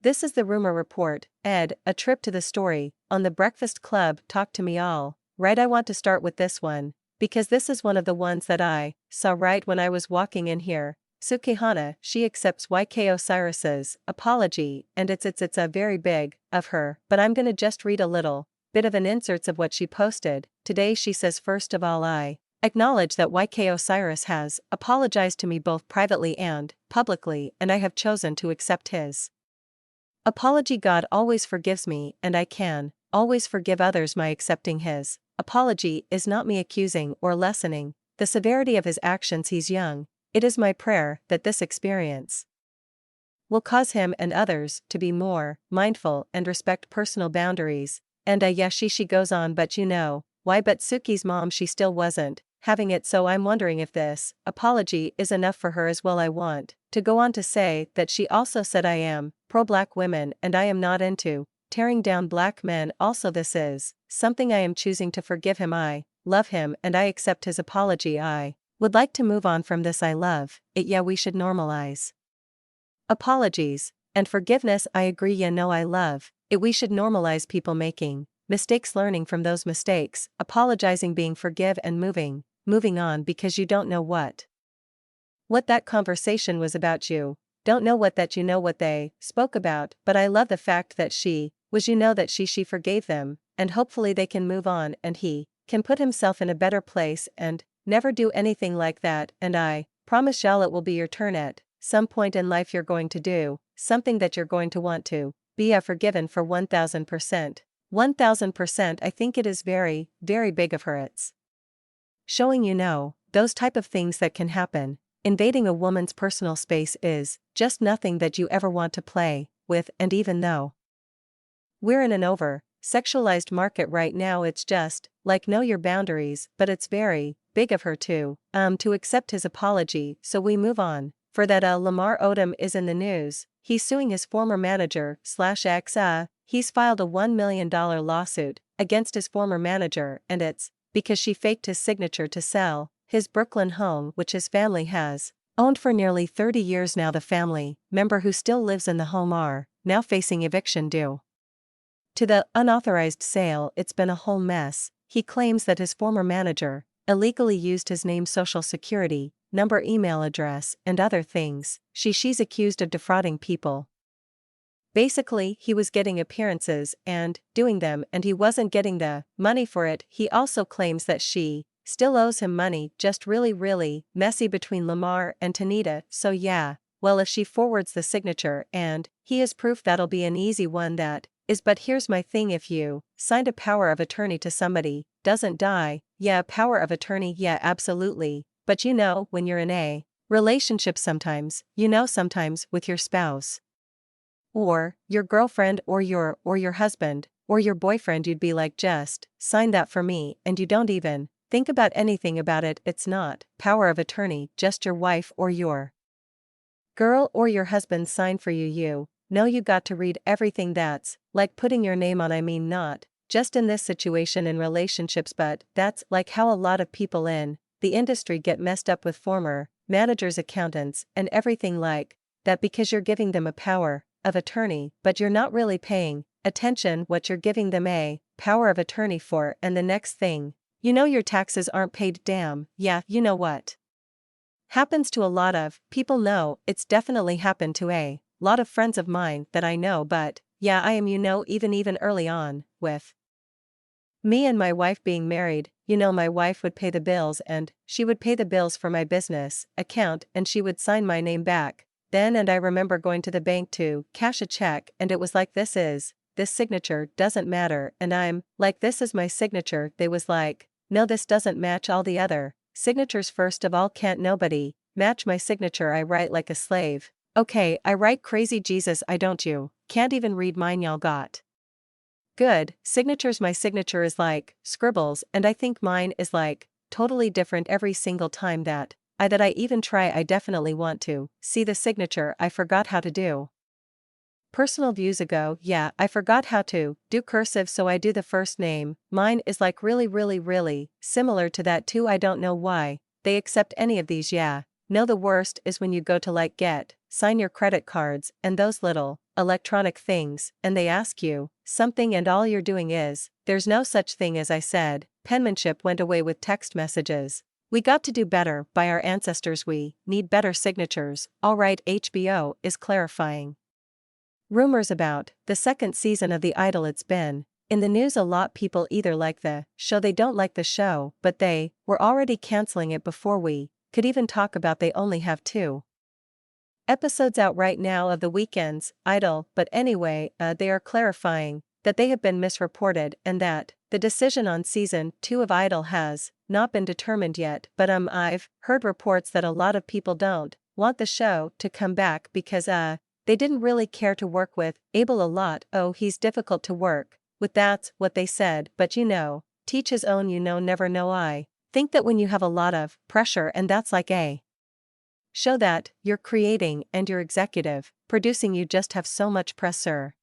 This is the rumor report, ed, a trip to the story, on the Breakfast Club, talk to me all. Right, I want to start with this one, because this is one of the ones that I saw right when I was walking in here. Sukihana, she accepts YK Osiris's apology, and it's a very big of her, but I'm gonna just read a little bit of an inserts of what she posted. Today she says, first of all, I acknowledge that YK Osiris has apologized to me both privately and publicly, and I have chosen to accept his apology. God always forgives me, and I can always forgive others. My accepting his apology is not me accusing or lessening the severity of his actions. He's young. It is my prayer that this experience will cause him and others to be more mindful and respect personal boundaries. And yeah, she goes on, but you know why? But Suki's mom, she still wasn't having it, so I'm wondering if this apology is enough for her as well. I want to go on to say that she also said, I am pro-black women and I am not into tearing down black men. Also, this is something I am choosing to forgive him. I love him and I accept his apology. I would like to move on from this. I love it. Yeah, we should normalize apologies and forgiveness. I agree. Yeah, no, I love it. We should normalize people making mistakes, learning from those mistakes, apologizing, being forgive and moving on, because you don't know what that conversation was about. You don't know what that, you know what they spoke about, but I love the fact that she was, you know, that she forgave them, and hopefully they can move on and he can put himself in a better place and never do anything like that. And I promise y'all, it will be your turn at some point in life. You're going to do something that you're going to want to be forgiven for. 1000%. 1000%. I think it is very, very big of her. It's showing, you know, those type of things that can happen. Invading a woman's personal space is just nothing that you ever want to play with, and even though we're in an over-sexualized market right now, it's just like, know your boundaries. But it's very big of her to accept his apology. So we move on. For that, Lamar Odom is in the news. He's suing his former manager / ex. He's filed a $1 million lawsuit against his former manager, and it's because she faked his signature to sell his Brooklyn home, which his family has owned for nearly 30 years now. The family member who still lives in the home are now facing eviction due to the unauthorized sale. It's been a whole mess. He claims that his former manager illegally used his name, social security number, email address, and other things. She's accused of defrauding people. Basically, he was getting appearances and doing them, and he wasn't getting the money for it. He also claims that she still owes him money. Just really, really messy between Lamar and Tanita. So yeah, well, if she forwards the signature and he has proof, that'll be an easy one. That is, but here's my thing. If you signed a power of attorney to somebody, doesn't die, yeah, power of attorney, yeah, absolutely. But you know, when you're in a relationship, sometimes, you know, sometimes with your spouse or your girlfriend or your husband or your boyfriend, you'd be like, just sign that for me, and you don't even think about anything about it. It's not power of attorney, just your wife or your girl or your husband sign for you. You know, you got to read everything. That's like putting your name on. I mean, not just in this situation in relationships, but that's like how a lot of people in the industry get messed up with former managers, accountants, and everything like that, because you're giving them a power of attorney, but you're not really paying attention what you're giving them a power of attorney for. And the next thing you know, your taxes aren't paid. Damn, yeah, you know what happens to a lot of people. No, it's definitely happened to a lot of friends of mine that I know. But yeah, I am, you know, even early on with me and my wife being married, you know, my wife would pay the bills, and she would pay the bills for my business account, and she would sign my name back then. And I remember going to the bank to cash a check, and it was like, this signature doesn't matter. And I'm like, this is my signature. They was like, no, this doesn't match all the other signatures. First of all, can't nobody match my signature. I write like a slave. Okay, I write crazy. Jesus, I don't. You can't even read mine. Y'all got good signatures. My signature is like scribbles, and I think mine is like totally different every single time that I even try. I definitely want to see the signature. I forgot how to do personal views ago. Yeah, I forgot how to do cursive, so I do the first name. Mine is like really, really, really similar to that too. I don't know why they accept any of these. Yeah, No, the worst is when you go to sign your credit cards and those little electronic things, and they ask you something and all you're doing is, there's no such thing as I said. Penmanship went away with text messages. We got to do better by our ancestors. We need better signatures. Alright, HBO is clarifying. Rumors about the second season of The Idol. It's been in the news a lot. People either like the show, they don't like the show, but they were already canceling it before we could even talk about. They only have 2 episodes out right now of the weekend's Idol, but anyway, they are clarifying that they have been misreported and that the decision on season 2 of Idol has not been determined yet. But I've heard reports that a lot of people don't want the show to come back because they didn't really care to work with Abel a lot. Oh, he's difficult to work with, that's what they said. But teach his own, never know. I think that when you have a lot of pressure and that's like a show that you're creating and you're executive producing, you just have so much pressure.